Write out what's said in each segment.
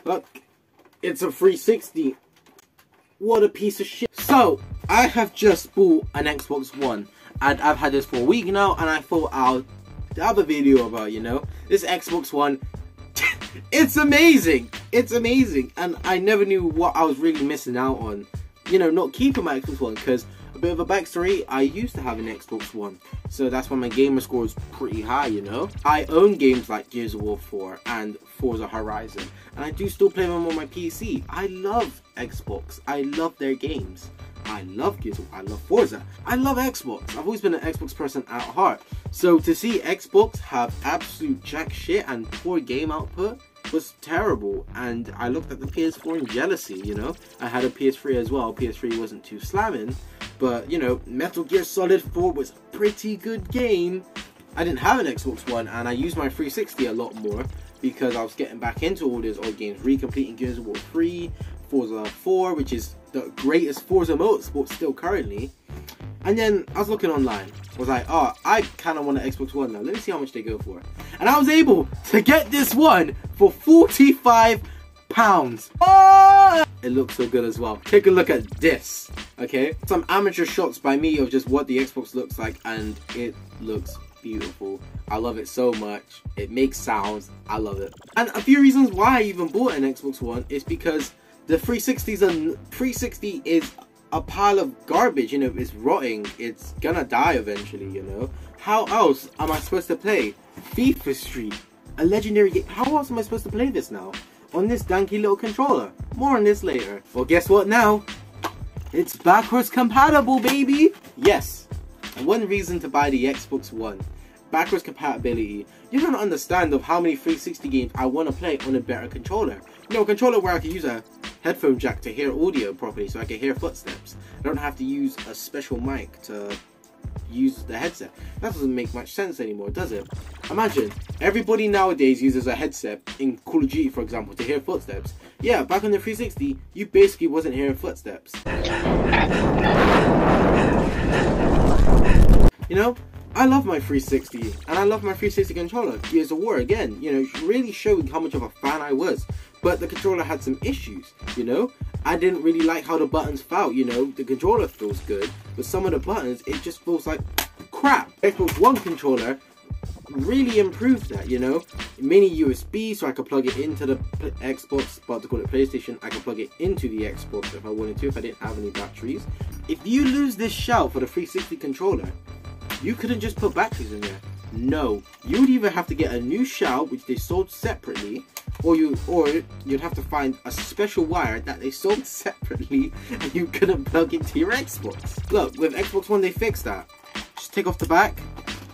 Look, it's a 360. What a piece of shit. So, I have just bought an Xbox One. And I've had this for a week now, and I thought I'll have a video about, you know, this Xbox One. It's amazing. It's amazing. And I never knew what I was really missing out on, you know, not keeping my Xbox One. Because a bit of a backstory, I used to have an Xbox One. So that's why my gamer score is pretty high, you know. I own games like Gears of War 4 and Forza Horizon. And I do still play them on my PC. I love Xbox. I love their games. I love Gears of War. I love Forza. I love Xbox. I've always been an Xbox person at heart. So to see Xbox have absolute jack shit and poor game output was terrible. And I looked at the PS4 in jealousy, you know. I had a PS3 as well. PS3 wasn't too slamming. But, you know, Metal Gear Solid 4 was a pretty good game. I didn't have an Xbox One, and I used my 360 a lot more because I was getting back into all those old games, recompleting Gears of War 3, Forza 4, which is the greatest Forza Motorsport still currently. And then I was looking online. I was like, oh, I kind of want an Xbox One now. Let me see how much they go for. And I was able to get this one for £45. Oh! It looks so good as well. Take a look at this, okay? Some amateur shots by me of just what the Xbox looks like, and it looks beautiful. I love it so much. It makes sounds. I love it. And a few reasons why I even bought an Xbox One is because the 360 is a pile of garbage, you know. It's rotting. It's gonna die eventually, you know. How else am I supposed to play FIFA Street, a legendary game? How else am I supposed to play this now on this danky little controller? More on this later. Well, guess what now? It's backwards compatible, baby! Yes, and one reason to buy the Xbox One. Backwards compatibility. You don't understand of how many 360 games I want to play on a better controller. You know, a controller where I can use a headphone jack to hear audio properly so I can hear footsteps. I don't have to use a special mic to use the headset. That doesn't make much sense anymore, does it? Imagine, everybody nowadays uses a headset in Call of Duty, for example, to hear footsteps. Yeah, back on the 360, you basically wasn't hearing footsteps. You know, I love my 360, and I love my 360 controller. Gears of War, again, you know, really showing how much of a fan I was. But the controller had some issues, you know. I didn't really like how the buttons felt, you know. The controller feels good, but some of the buttons, it just feels like crap. Xbox One controller really improved that, you know. Mini USB, so I could plug it into the Xbox, but to call it PlayStation, I could plug it into the Xbox if I wanted to, if I didn't have any batteries. If you lose this shell for the 360 controller, you couldn't just put batteries in there. No, you would either have to get a new shell, which they sold separately, or you'd have to find a special wire that they sold separately, and you couldn't plug into your Xbox. Look, with Xbox One they fixed that. Just take off the back,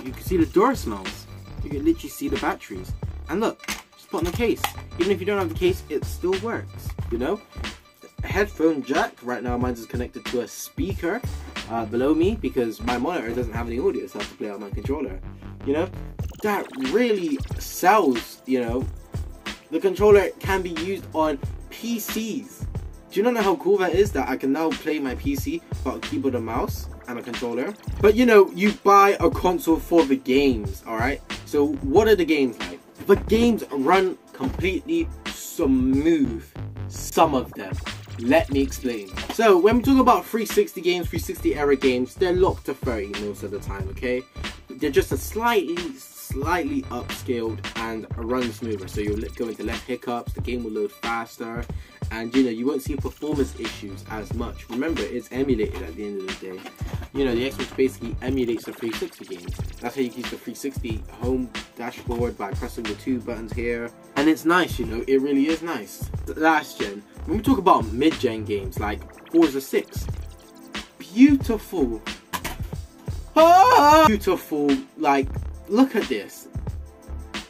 you can see the door smells. You can literally see the batteries. And look, just put on the case. Even if you don't have the case, it still works, you know? Headphone jack, right now mine is connected to a speaker below me because my monitor doesn't have any audio, so I have to play out my controller. You know, that really sells, you know. The controller can be used on PCs. Do you not know how cool that is, that I can now play my PC without a keyboard and mouse and a controller? But you know, you buy a console for the games, alright? So what are the games like? The games run completely smooth. Some of them. Let me explain. So when we talk about 360 games, 360 era games, they're locked to 30 most of the time, okay? They're just a slightly upscaled and run smoother, so you'll go into less hiccups, the game will load faster, and you know, you won't see performance issues as much. Remember, it's emulated at the end of the day. You know, the Xbox basically emulates the 360 games. That's how you use the 360 home dashboard, by pressing the two buttons here, and it's nice, you know, it really is nice. Last gen, when we talk about mid-gen games like Forza 6, beautiful. Beautiful, like, look at this.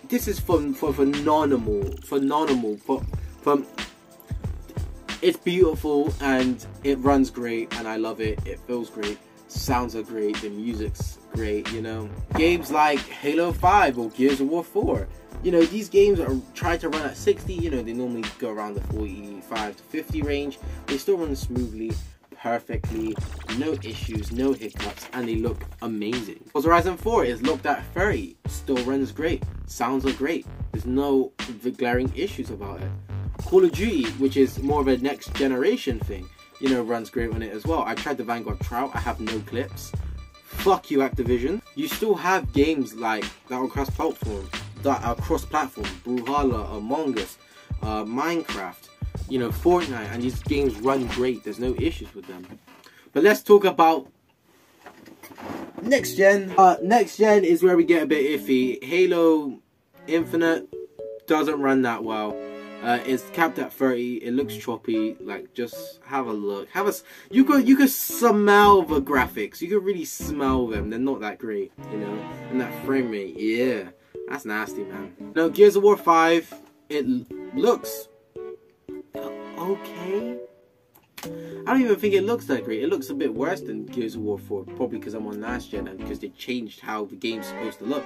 This is phenomenal. It's beautiful and it runs great and I love it. It feels great. Sounds are great. The music's great, you know. Games like Halo 5 or Gears of War 4. You know, these games are tried to run at 60. You know, they normally go around the 45 to 50 range. They still run smoothly, perfectly, no issues, no hiccups, and they look amazing. Forza Horizon 4 is locked at 30, still runs great, sounds are great, there's no glaring issues about it. Call of Duty, which is more of a next generation thing, you know, runs great on it as well. I tried the Vanguard Trout, I have no clips. Fuck you, Activision. You still have games like that are cross-platform, Brawlhalla, Among Us, Minecraft, you know, Fortnite, and these games run great. There's no issues with them. But let's talk about next gen. Next gen is where we get a bit iffy. Halo Infinite doesn't run that well. It's capped at 30. It looks choppy. Like, just have a look. You could smell the graphics. You could really smell them. They're not that great, you know. And that frame rate, yeah, that's nasty, man. Now, Gears of War 5, it looks okay. I don't even think it looks that great. It looks a bit worse than Gears of War 4, probably because I'm on last gen and because they changed how the game's supposed to look.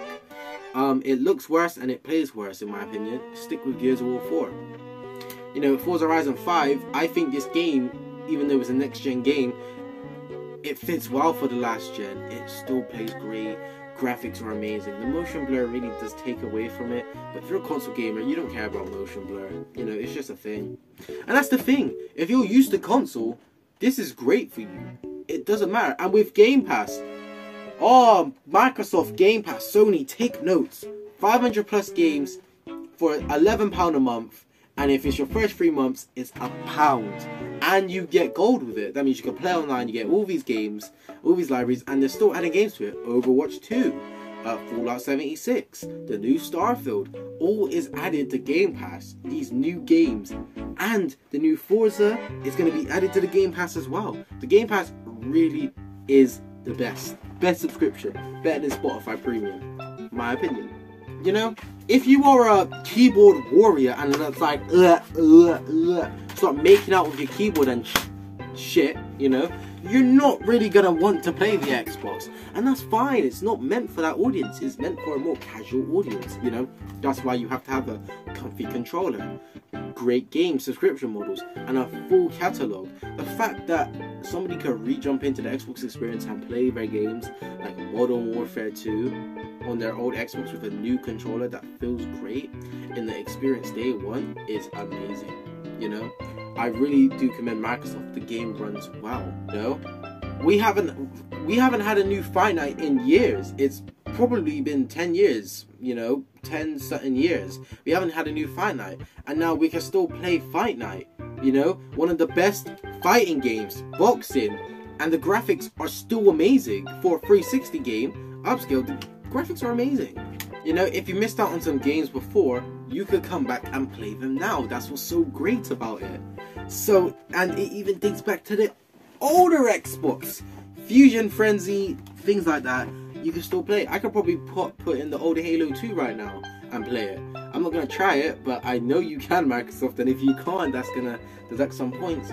It looks worse and it plays worse, in my opinion. Stick with Gears of War 4. You know, Forza Horizon 5, I think this game, even though it's a next gen game, it fits well for the last gen. It still plays great. Graphics are amazing. The motion blur really does take away from it, but if you're a console gamer, you don't care about motion blur. You know, it's just a thing. And that's the thing. If you're used to console, this is great for you. It doesn't matter. And with Game Pass, oh, Microsoft, Game Pass, Sony, take notes. 500 plus games for £11 a month, and if it's your first 3 months, it's £1. And you get gold with it. That means you can play online, you get all these games, all these libraries, and they're still adding games to it. Overwatch 2, Fallout 76, the new Starfield, all is added to Game Pass. These new games, and the new Forza is going to be added to the Game Pass as well. The Game Pass really is the best subscription, better than Spotify Premium, my opinion. You know, if you are a keyboard warrior and it's like start making out with your keyboard and shit, you know, you're not really gonna want to play the Xbox, and that's fine. It's not meant for that audience. It's meant for a more casual audience, you know. That's why you have to have a comfy controller, great game subscription models, and a full catalog. The fact that somebody can re-jump into the Xbox experience and play their games like Modern Warfare 2 on their old Xbox with a new controller that feels great in the experience they want is amazing, you know. I really do commend Microsoft. The game runs well, you know. We haven't had a new Fight Night in years. It's probably been 10 years, you know, 10 certain years. We haven't had a new Fight Night, and now we can still play Fight Night, you know, one of the best fighting games, boxing, and the graphics are still amazing for a 360 game, upscale. The graphics are amazing. You know, if you missed out on some games before, you could come back and play them now. That's what's so great about it. So, and it even dates back to the older Xbox, Fusion Frenzy, things like that. You can still play. I could probably put in the older Halo 2 right now and play it. I'm not gonna try it, but I know you can, Microsoft, and if you can't, that's gonna deduct some points.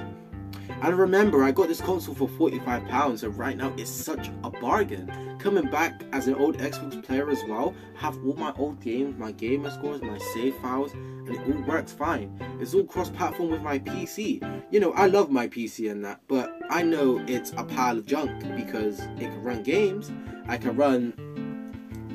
And remember, I got this console for £45, so right now it's such a bargain. Coming back as an old Xbox player as well, have all my old games, my gamer scores, my save files, and it all works fine. It's all cross-platform with my PC. You know, I love my PC and that, but I know it's a pile of junk because it can run games. I can run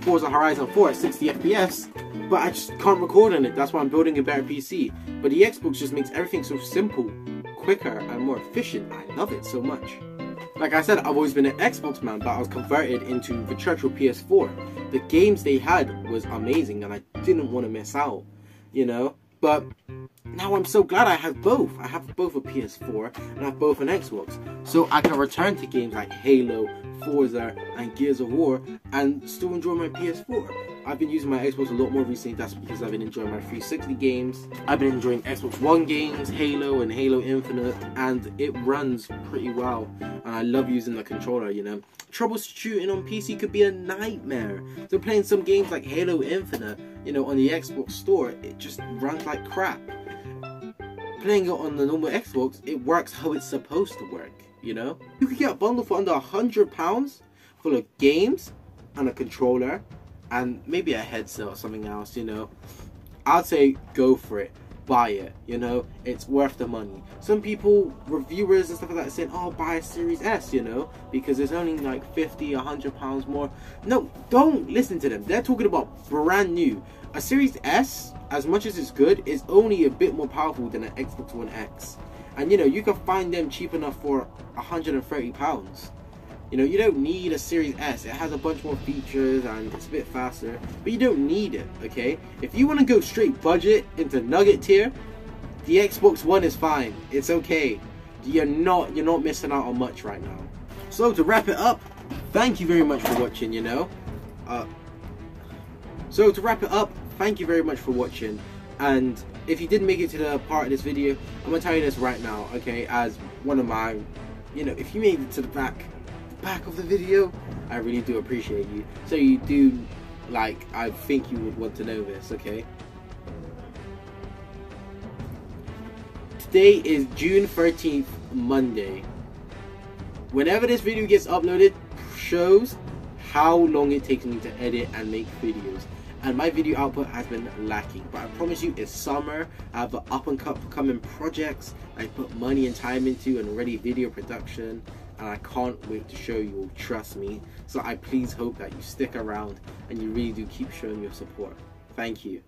Forza Horizon 4 at 60 FPS, but I just can't record on it. That's why I'm building a better PC. But the Xbox just makes everything so simple, quicker, and more efficient. I love it so much. Like I said, I've always been an Xbox man, but I was converted into the virtual PS4. The games they had was amazing, and I didn't want to miss out, you know. But now I'm so glad I have both. I have both a PS4 and I have both an Xbox, so I can return to games like Halo, Forza, and Gears of War, and still enjoy my PS4. I've been using my Xbox a lot more recently. That's because I've been enjoying my 360 games. I've been enjoying Xbox One games, Halo and Halo Infinite, and it runs pretty well. And I love using the controller, you know. Troubleshooting on PC could be a nightmare. So playing some games like Halo Infinite, you know, on the Xbox store, it just runs like crap. Playing it on the normal Xbox, it works how it's supposed to work, you know. You could get a bundle for under £100 full of games and a controller and maybe a headset or something else, you know. I'd say go for it. buy it. You know, it's worth the money. Some people, reviewers and stuff like that, are saying, oh, buy a Series S, you know, because it's only like 50, 100 pounds more. No, don't listen to them. They're talking about brand new. A Series S, as much as it's good, is only a bit more powerful than an Xbox One X. And you know, you can find them cheap enough for £130. You know, you don't need a Series S. It has a bunch more features and it's a bit faster, but you don't need it, okay? If you want to go straight budget into nugget tier, the Xbox One is fine. It's okay. You're not missing out on much right now. So to wrap it up, thank you very much for watching, you know. So to wrap it up, thank you very much for watching. And if you didn't make it to the part of this video, I'm gonna tell you this right now, okay? As one of my, you know, if you made it to the back of the video, I really do appreciate you. So you do, like, I think you would want to know this, okay? Today is June 13th, Monday. Whenever this video gets uploaded, shows how long it takes me to edit and make videos. And my video output has been lacking, but I promise you, it's summer. I have up and coming projects I put money and time into, and ready video production, and I can't wait to show you. Trust me. So I please hope that you stick around and you really do keep showing your support. Thank you.